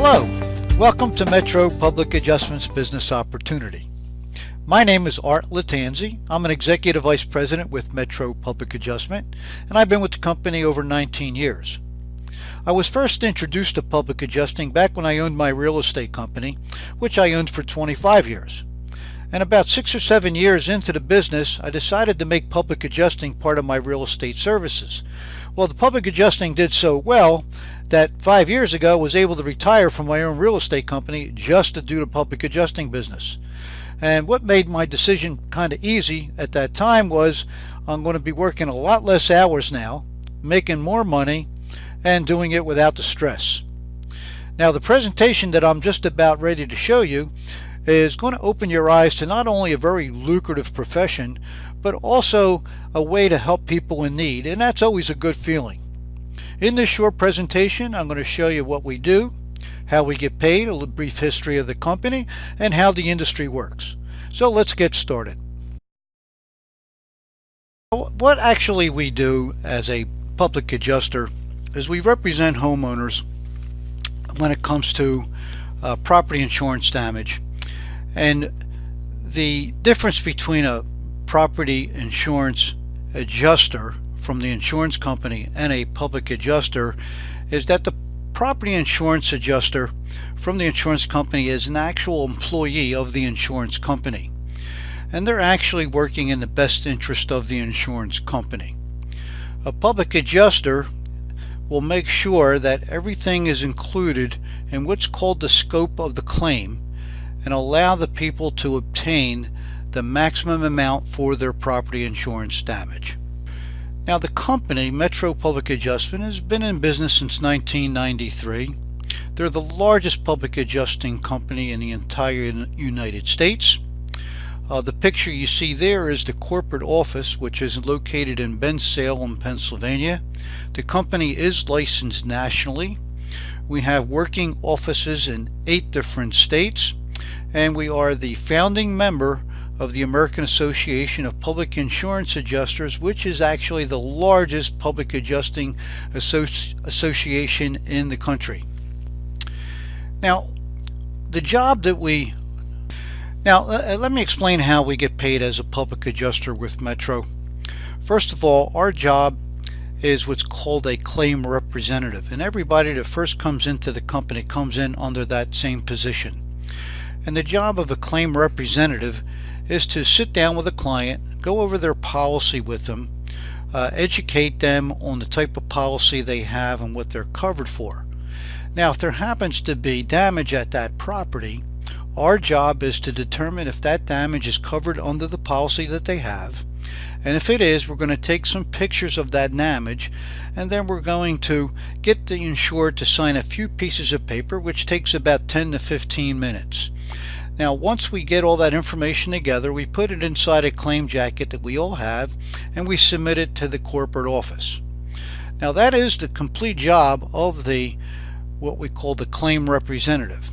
Hello, welcome to Metro Public Adjustments Business Opportunity. My name is Art Latanzi. I'm an Executive Vice President with Metro Public Adjustment, and I've been with the company over 19 years. I was first introduced to public adjusting back when I owned my real estate company, which I owned for 25 years. And about 6 or 7 years into the business, I decided to make public adjusting part of my real estate services. Well, the public adjusting did so well that 5 years ago I was able to retire from my own real estate company just to do the public adjusting business. And what made my decision kind of easy at that time was I'm going to be working a lot less hours now, making more money, and doing it without the stress. Now, the presentation that I'm just about ready to show you is going to open your eyes to not only a very lucrative profession, but also a way to help people in need, and that's always a good feeling. In this short presentation, I'm going to show you what we do, how we get paid, a brief history of the company, and how the industry works. So let's get started. What actually we do as a public adjuster is we represent homeowners when it comes to property insurance damage. And the difference between a property insurance adjuster from the insurance company and a public adjuster is that the property insurance adjuster from the insurance company is an actual employee of the insurance company, and they're actually working in the best interest of the insurance company. A public adjuster will make sure that everything is included in what's called the scope of the claim and allow the people to obtain the maximum amount for their property insurance damage. Now, the company, Metro Public Adjustment, has been in business since 1993. They're the largest public adjusting company in the entire United States. The picture you see there is the corporate office, which is located in Bensalem, Pennsylvania. The company is licensed nationally. We have working offices in 8 different states, and we are the founding member of the American Association of Public Insurance Adjusters, which is actually the largest public adjusting association in the country. Now, the job that we let me explain how we get paid as a public adjuster with Metro. First of all, our job is what's called a claim representative, and everybody that first comes into the company comes in under that same position. And the job of a claim representative is to sit down with a client, go over their policy with them, educate them on the type of policy they have and what they're covered for. Now, if there happens to be damage at that property, our job is to determine if that damage is covered under the policy that they have. And if it is, we're going to take some pictures of that damage, and then we're going to get the insured to sign a few pieces of paper, which takes about 10 to 15 minutes. Now, once we get all that information together, we put it inside a claim jacket that we all have, and we submit it to the corporate office. Now, that is the complete job of what we call the claim representative.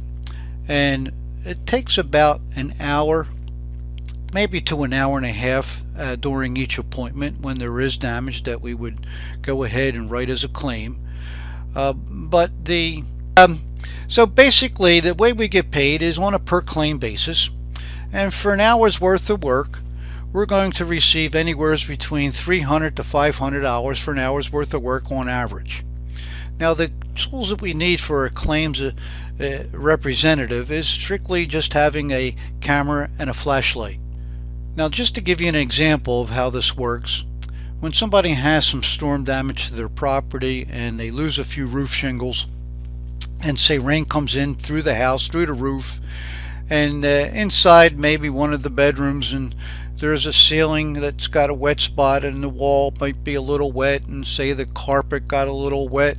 And it takes about an hour, maybe to an hour and a half during each appointment when there is damage that we would go ahead and write as a claim. So basically, the way we get paid is on a per claim basis, and for an hour's worth of work we're going to receive anywhere between $300 to $500 for an hour's worth of work on average. Now, the tools that we need for a claims representative is strictly just having a camera and a flashlight. Now, just to give you an example of how this works, when somebody has some storm damage to their property and they lose a few roof shingles, and say rain comes in through the house, through the roof, and inside maybe one of the bedrooms, and there's a ceiling that's got a wet spot and the wall might be a little wet, and say the carpet got a little wet.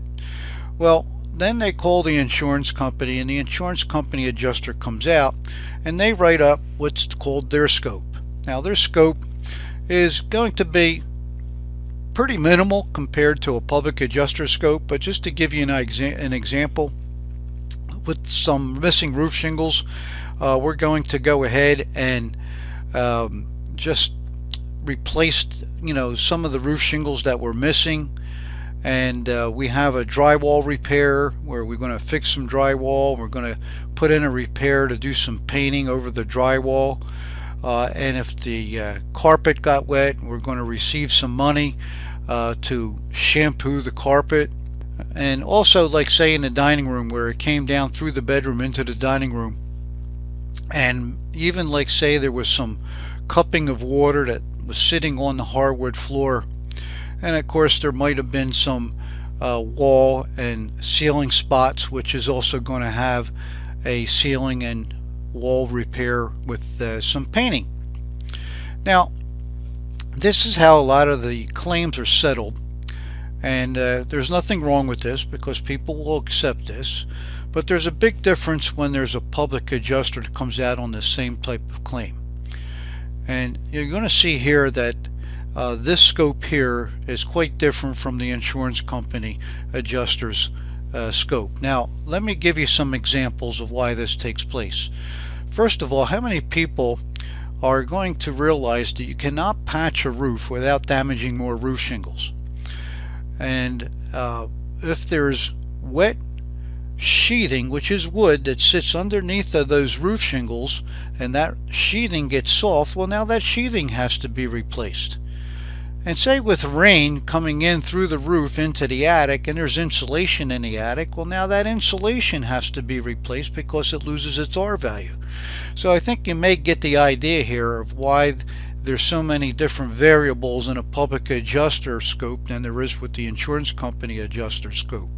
Well, then they call the insurance company, and the insurance company adjuster comes out and they write up what's called their scope. Now, their scope is going to be pretty minimal compared to a public adjuster scope, but just to give you an example, with some missing roof shingles, we're going to go ahead and just replace some of the roof shingles that were missing, and we have a drywall repair where we're going to fix some drywall. We're going to put in a repair to do some painting over the drywall. And if the carpet got wet, we're going to receive some money to shampoo the carpet. And also, like say in the dining room where it came down through the bedroom into the dining room, and even like say there was some cupping of water that was sitting on the hardwood floor, and of course there might have been some wall and ceiling spots, which is also going to have a ceiling and wall repair with some painting. Now, this is how a lot of the claims are settled, and there's nothing wrong with this because people will accept this, but there's a big difference when there's a public adjuster that comes out on the same type of claim. And you're going to see here that this scope here is quite different from the insurance company adjuster's scope. Now, let me give you some examples of why this takes place. First of all, how many people are going to realize that you cannot patch a roof without damaging more roof shingles? And if there's wet sheathing, which is wood that sits underneath of those roof shingles, and that sheathing gets soft, well, now that sheathing has to be replaced. And say with rain coming in through the roof into the attic and there's insulation in the attic, well, now that insulation has to be replaced because it loses its R value. So I think you may get the idea here of why there's so many different variables in a public adjuster scope than there is with the insurance company adjuster scope.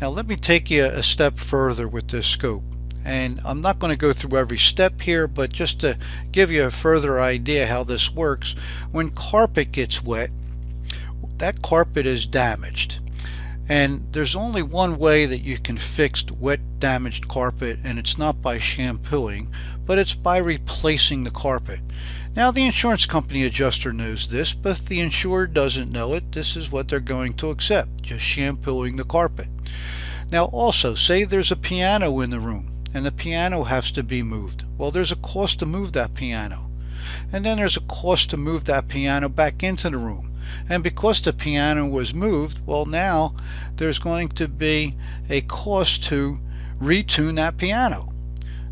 Now let me take you a step further with this scope. And I'm not going to go through every step here, but just to give you a further idea how this works, when carpet gets wet, that carpet is damaged. And there's only one way that you can fix wet damaged carpet, and it's not by shampooing, but it's by replacing the carpet. Now the insurance company adjuster knows this, but if the insured doesn't know it, this is what they're going to accept, just shampooing the carpet. Now also, say there's a piano in the room, and the piano has to be moved. Well, there's a cost to move that piano. And then there's a cost to move that piano back into the room. And because the piano was moved, well, now there's going to be a cost to retune that piano.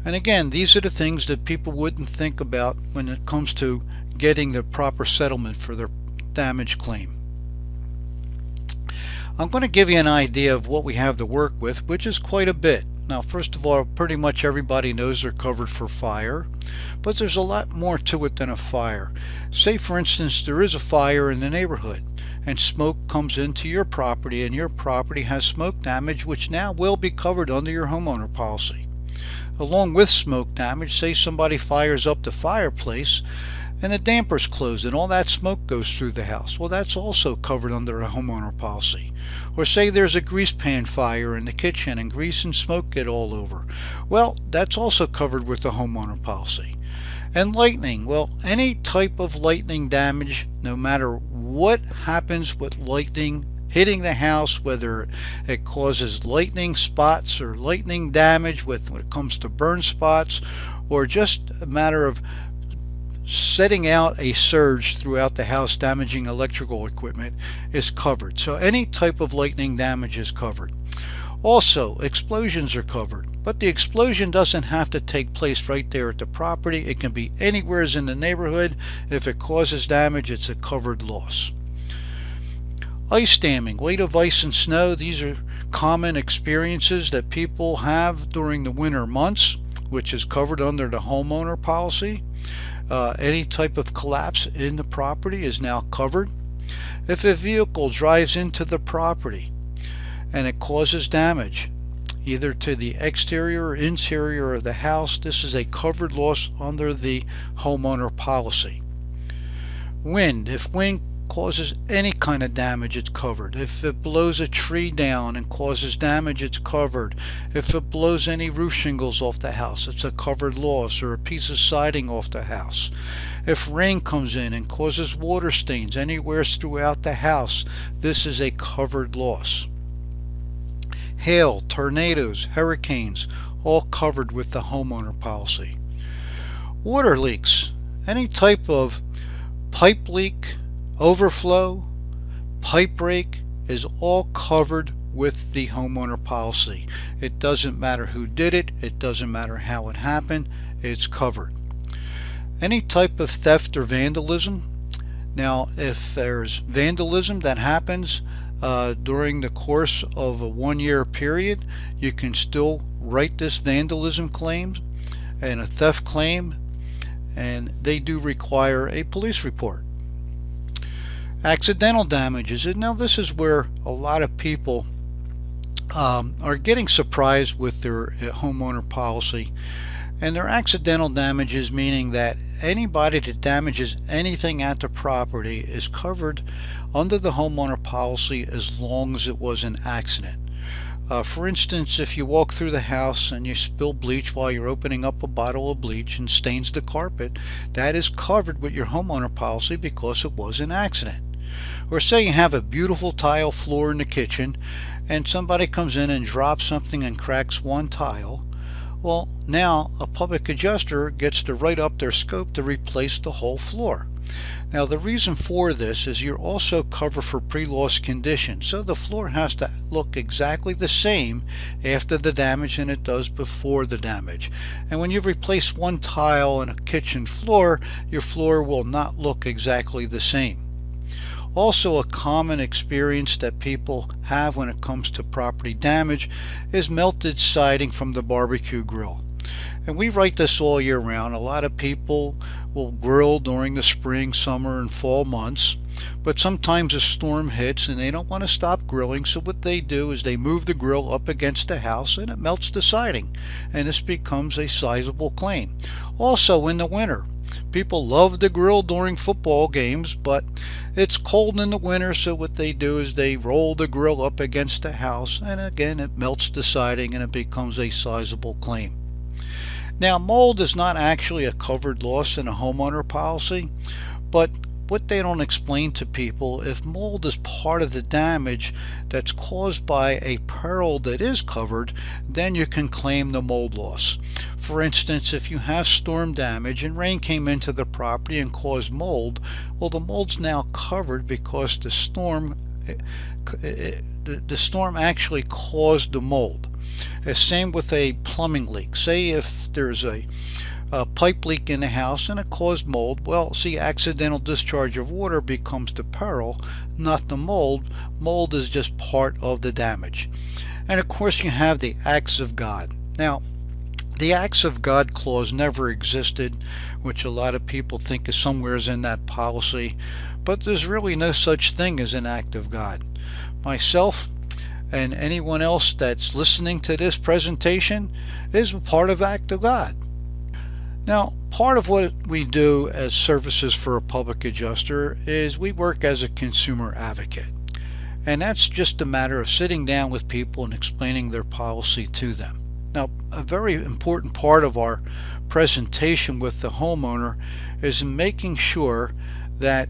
And again, these are the things that people wouldn't think about when it comes to getting the proper settlement for their damage claim. I'm going to give you an idea of what we have to work with, which is quite a bit. Now, first of all, pretty much everybody knows they're covered for fire, but there's a lot more to it than a fire. Say, for instance, there is a fire in the neighborhood and smoke comes into your property and your property has smoke damage, which now will be covered under your homeowner policy. Along with smoke damage, say somebody fires up the fireplace and the dampers close and all that smoke goes through the house. Well, that's also covered under a homeowner policy. Or say there's a grease pan fire in the kitchen and grease and smoke get all over. Well, that's also covered with the homeowner policy. And lightning, well, any type of lightning damage, no matter what happens with lightning hitting the house, whether it causes lightning spots or lightning damage when it comes to burn spots, or just a matter of setting out a surge throughout the house damaging electrical equipment, is covered. So any type of lightning damage is covered. Also, explosions are covered, but the explosion doesn't have to take place right there at the property. It can be anywhere in the neighborhood. If it causes damage, it's a covered loss. Ice damming, weight of ice and snow, these are common experiences that people have during the winter months, which is covered under the homeowner policy. Any type of collapse in the property is now covered. If a vehicle drives into the property and it causes damage either to the exterior or interior of the house, this is a covered loss under the homeowner policy. Wind, if wind causes any kind of damage, it's covered. If it blows a tree down and causes damage, it's covered. If it blows any roof shingles off the house, it's a covered loss, or a piece of siding off the house. If rain comes in and causes water stains anywhere throughout the house, this is a covered loss. Hail, tornadoes, hurricanes, all covered with the homeowner policy. Water leaks, any type of pipe leak, overflow, pipe break, is all covered with the homeowner policy. It doesn't matter who did it, it doesn't matter how it happened, it's covered. Any type of theft or vandalism. Now, if there's vandalism that happens during the course of a 1 year period, you can still write this vandalism claim and a theft claim, and they do require a police report. Accidental damages, and now this is where a lot of people are getting surprised with their homeowner policy. And their accidental damages, meaning that anybody that damages anything at the property is covered under the homeowner policy as long as it was an accident. For instance, if you walk through the house and you spill bleach while you're opening up a bottle of bleach and stains the carpet, that is covered with your homeowner policy because it was an accident. Or say you have a beautiful tile floor in the kitchen and somebody comes in and drops something and cracks one tile. Well, now a public adjuster gets to write up their scope to replace the whole floor. Now the reason for this is you're also covered for pre-loss condition, so the floor has to look exactly the same after the damage than it does before the damage. And when you replace one tile in a kitchen floor, your floor will not look exactly the same. Also, a common experience that people have when it comes to property damage is melted siding from the barbecue grill. And we write this all year round. A lot of people will grill during the spring, summer, and fall months, but sometimes a storm hits and they don't want to stop grilling, so what they do is they move the grill up against the house and it melts the siding, and this becomes a sizable claim. Also, in the winter, people love to grill during football games, but it's cold in the winter, so what they do is they roll the grill up against the house, and again it melts the siding and it becomes a sizable claim. Now, mold is not actually a covered loss in a homeowner policy, but what they don't explain to people, if mold is part of the damage that's caused by a peril that is covered, then you can claim the mold loss. For instance, if you have storm damage and rain came into the property and caused mold, well, the mold's now covered because the storm actually caused the mold. Same with a plumbing leak. Say if there's a pipe leak in the house and it caused mold, well, see, accidental discharge of water becomes the peril, not the mold. Mold is just part of the damage. And of course you have the acts of God. Now, the acts of God clause never existed, which a lot of people think is somewhere in that policy, but there's really no such thing as an act of God. Myself and anyone else that's listening to this presentation is a part of act of God. Now, part of what we do as services for a public adjuster is we work as a consumer advocate. And that's just a matter of sitting down with people and explaining their policy to them. Now, a very important part of our presentation with the homeowner is making sure that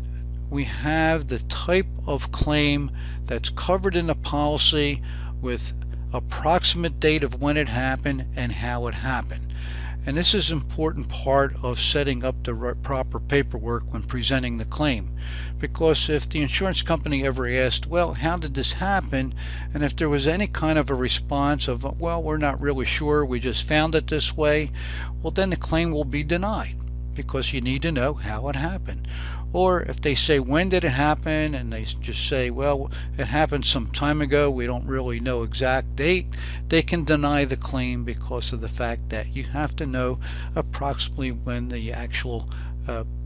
we have the type of claim that's covered in the policy with approximate date of when it happened and how it happened. And this is an important part of setting up the proper paperwork when presenting the claim, because if the insurance company ever asked, well, how did this happen, and if there was any kind of a response of, well, we're not really sure, we just found it this way, well, then the claim will be denied because you need to know how it happened. Or if they say, when did it happen, and they just say, well, it happened some time ago, we don't really know exact date, they can deny the claim because of the fact that you have to know approximately when the actual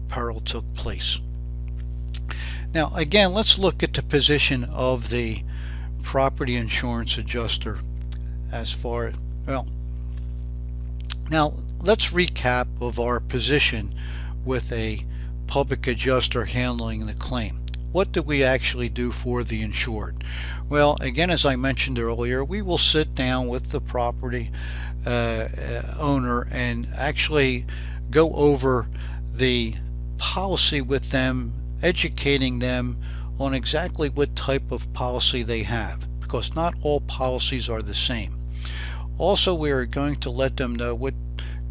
peril took place. Now, again, let's look at the position of the property insurance adjuster as far as, well, now let's recap of our position with a public adjuster handling the claim. What do we actually do for the insured? Well, again, as I mentioned earlier, we will sit down with the property owner and actually go over the policy with them, educating them on exactly what type of policy they have, because not all policies are the same. Also, we are going to let them know what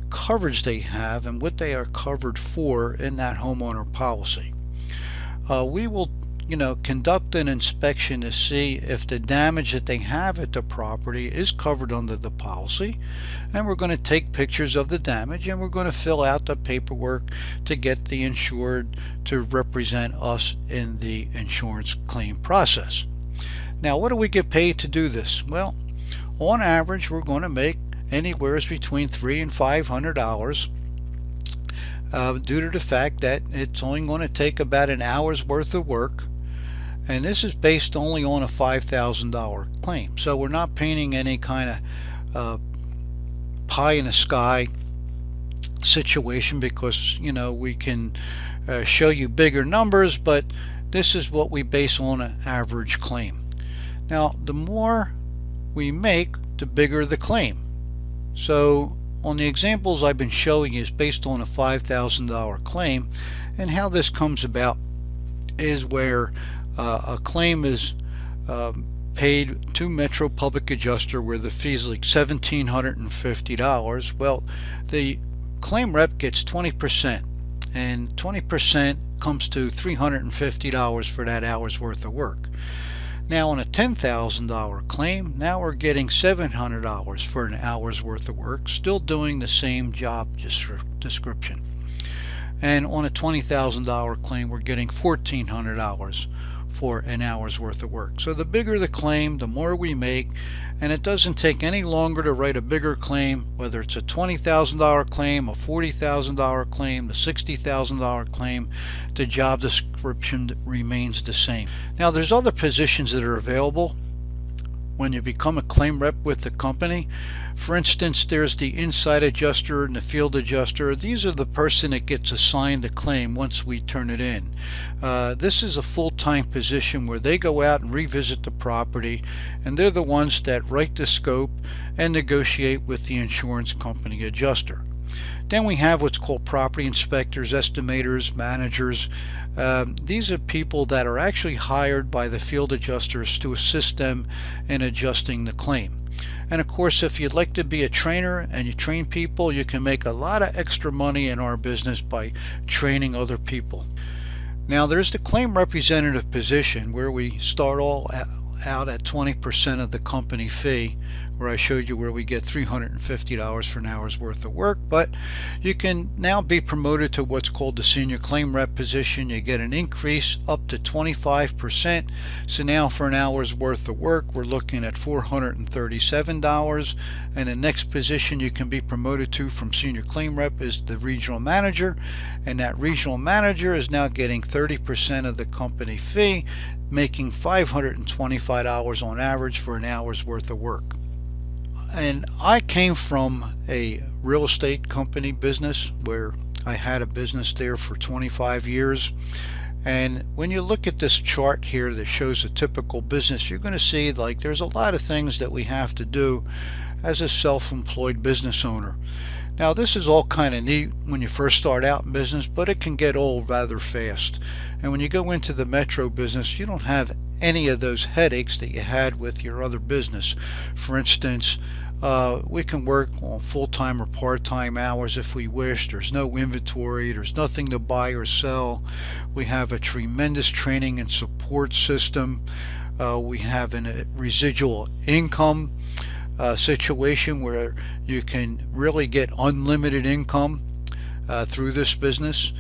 coverage they have and what they are covered for in that homeowner policy. We will conduct an inspection to see if the damage that they have at the property is covered under the policy, and we're going to take pictures of the damage, and we're going to fill out the paperwork to get the insured to represent us in the insurance claim process. Now, what do we get paid to do this? Well, on average, we're going to make anywhere between $300 and $500 due to the fact that it's only going to take about an hour's worth of work, and this is based only on a $5,000 claim. So we're not painting any kind of pie in the sky situation, because we can show you bigger numbers, but this is what we base on an average claim. Now, the more we make, the bigger the claim. So on the examples I've been showing is based on a $5,000 claim, and how this comes about is where a claim is paid to Metro Public Adjuster where the fee is like $1,750. Well, the claim rep gets 20%, and 20% comes to $350 for that hour's worth of work. Now on a $10,000 claim, now we're getting $700 for an hour's worth of work, still doing the same job description. And on a $20,000 claim, we're getting $1,400 for an hour's worth of work. So the bigger the claim, the more we make, and it doesn't take any longer to write a bigger claim, whether it's a $20,000 claim, a $40,000 claim, a $60,000 claim. The job description remains the same. Now, there's other positions that are available when you become a claim rep with the company. For instance, there's the inside adjuster and the field adjuster. These are the person that gets assigned the claim once we turn it in. This is a full-time position where they go out and revisit the property, and they're the ones that write the scope and negotiate with the insurance company adjuster. Then we have what's called property inspectors, estimators, managers. These are people that are actually hired by the field adjusters to assist them in adjusting the claim. And of course, if you'd like to be a trainer and you train people, you can make a lot of extra money in our business by training other people. Now, there's the claim representative position where we start all out at 20% of the company fee, where I showed you where we get $350 for an hour's worth of work. But you can now be promoted to what's called the senior claim rep position. You get an increase up to 25%. So now for an hour's worth of work, we're looking at $437. And the next position you can be promoted to from senior claim rep is the regional manager, and that regional manager is now getting 30% of the company fee, making $525 on average for an hour's worth of work. And I came from a real estate company business where I had a business there for 25 years. And when you look at this chart here that shows a typical business, you're going to see like there's a lot of things that we have to do as a self-employed business owner. Now, this is all kind of neat when you first start out in business, but it can get old rather fast. And when you go into the Metro business, you don't have any of those headaches that you had with your other business. For instance, we can work on full-time or part-time hours if we wish. There's no inventory. There's nothing to buy or sell. We have a tremendous training and support system. We have a residual income situation where you can really get unlimited income through this business.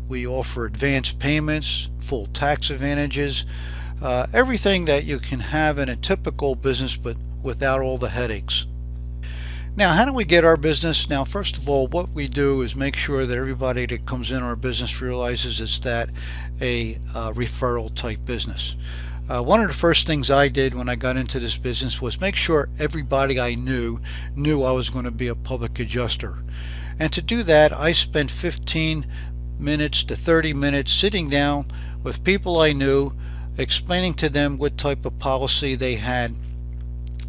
We offer advanced payments, full tax advantages, everything that you can have in a typical business, but without all the headaches. Now, how do we get our business? Now, first of all, what we do is make sure that everybody that comes in our business realizes it's that a referral type business. One of the first things I did when I got into this business was make sure everybody I knew I was going to be a public adjuster. And to do that, I spent 15 minutes to 30 minutes sitting down with people I knew, explaining to them what type of policy they had.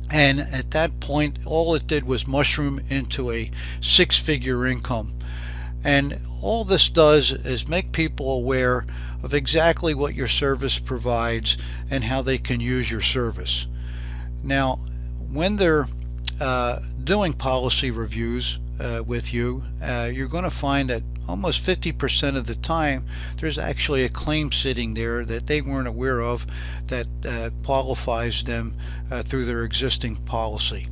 And at that point, all it did was mushroom into a six-figure income. And all this does is make people aware of exactly what your service provides and how they can use your service. Now, when they're doing policy reviews with you, you're going to find that almost 50% of the time there's actually a claim sitting there that they weren't aware of that qualifies them through their existing policy.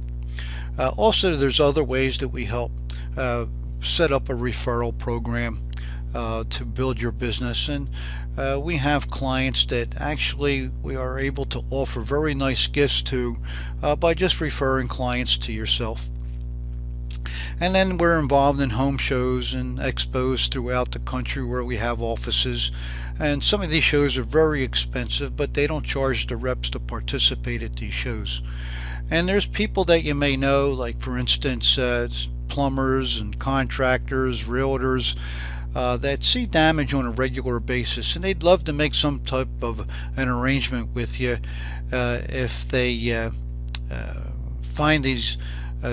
Also, there's other ways that we help set up a referral program to build your business, and we have clients that actually we are able to offer very nice gifts to by just referring clients to yourself. And then we're involved in home shows and expos throughout the country where we have offices, and some of these shows are very expensive, but they don't charge the reps to participate at these shows. And there's people that you may know, like for instance plumbers and contractors, realtors, that see damage on a regular basis, and they'd love to make some type of an arrangement with you if they find these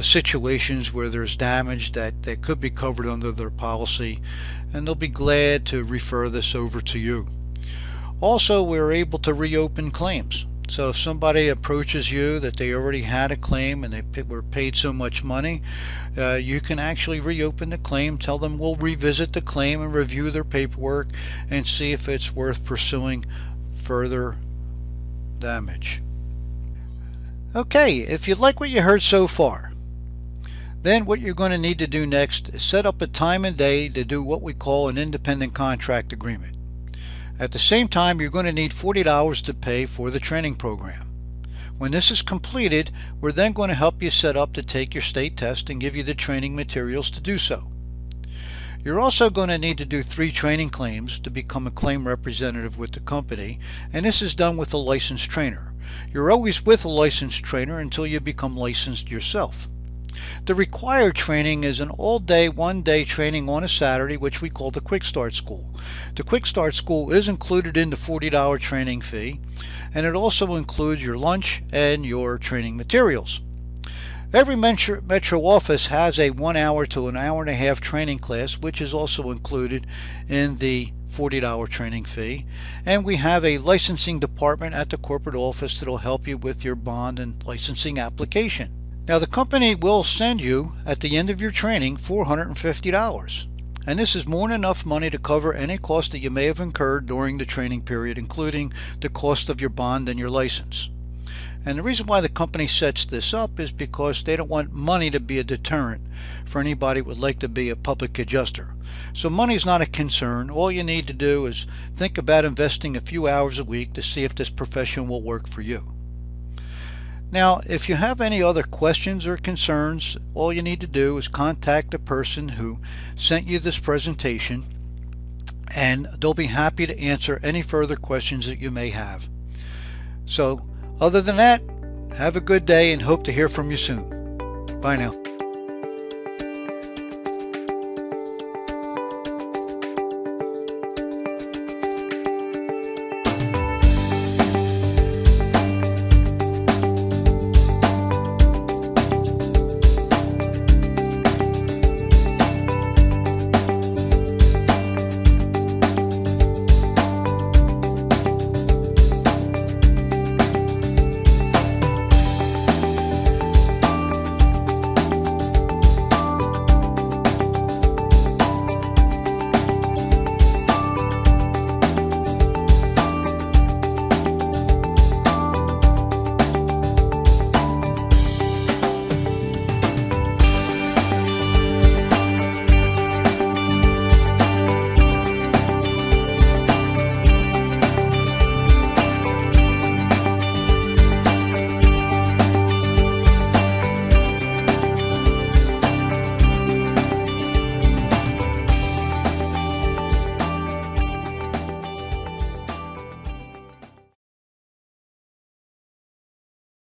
situations where there's damage that could be covered under their policy, and they'll be glad to refer this over to you. Also, we're able to reopen claims. So if somebody approaches you that they already had a claim and they were paid so much money, you can actually reopen the claim, tell them we'll revisit the claim and review their paperwork and see if it's worth pursuing further damage. Okay, if you like what you heard so far, then what you're going to need to do next is set up a time and day to do what we call an independent contract agreement. At the same time, you're going to need $40 to pay for the training program. When this is completed, we're then going to help you set up to take your state test and give you the training materials to do so. You're also going to need to do 3 training claims to become a claim representative with the company, and this is done with a licensed trainer. You're always with a licensed trainer until you become licensed yourself. The required training is an all-day, one-day training on a Saturday, which we call the Quick Start School. The Quick Start School is included in the $40 training fee, and it also includes your lunch and your training materials. Every Metro office has a 1 hour to an hour and a half training class, which is also included in the $40 training fee, and we have a licensing department at the corporate office that will help you with your bond and licensing application. Now, the company will send you at the end of your training $450, and this is more than enough money to cover any cost that you may have incurred during the training period, including the cost of your bond and your license. And the reason why the company sets this up is because they don't want money to be a deterrent for anybody who would like to be a public adjuster. So money is not a concern. All you need to do is think about investing a few hours a week to see if this profession will work for you. Now, if you have any other questions or concerns, all you need to do is contact the person who sent you this presentation, and they'll be happy to answer any further questions that you may have. So, other than that, have a good day and hope to hear from you soon. Bye now.